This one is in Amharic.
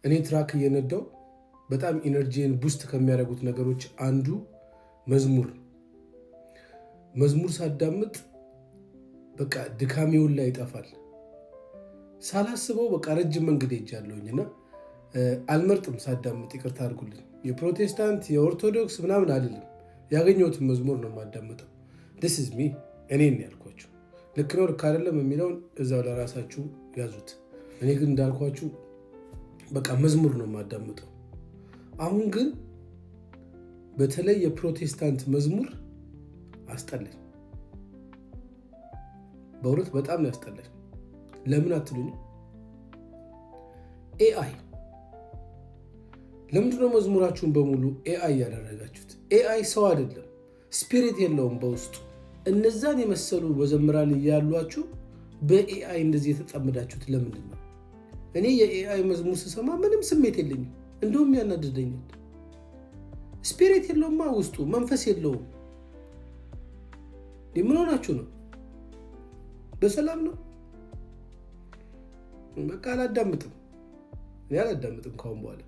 እኔ ትራክ እየነዳው በጣም ኢነርጂን ቡስት ከሚያደርጉት ነገሮች አንዱ መዝሙር ሳዳምጥ በቃ ድካሜውን ላይ ይጠፋል። ሳላስበው በቃ ረጅም መንገድ ሄጃለሁኝና አልመርጥም ሳዳምጥ፣ ይቅርታ አድርጉልኝ። የፕሮቴስታንት የኦርቶዶክስ ምናምን አይደለም፣ ያገኘሁትን መዝሙር ነው የማዳምጠው። this is me እኔን ያልኳችሁ ልክ ነው ልክ አይደለም የሚለውን እዛው ለራሳችሁ ያዙት። እኔ ግን እንዳልኳችሁ በቃ መዝሙር ነው የማዳምጠው። አሁን ግን በተለይ የፕሮቴስታንት መዝሙር አስጠላኝ፣ በእውነት በጣም ነው ያስጠላኝ። ለምን አትሉኝ? ኤአይ ለምንድነው መዝሙራችሁን በሙሉ ኤአይ ያደረጋችሁት? ኤአይ ሰው አይደለም፣ ስፒሪት የለውም በውስጡ። እነዛን የመሰሉ መዘምራን እያሏችሁ በኤአይ እንደዚህ የተጠመዳችሁት ለምንድን ነው? እኔ የኤአይ መዝሙር ስሰማ ምንም ስሜት የለኝም፣ እንደውም ያናድደኛል። ስፒሪት የለውማ ውስጡ፣ መንፈስ የለውም። ምን ሆናችሁ ነው? በሰላም ነው? በቃ አላዳምጥም ካሁን በኋላ።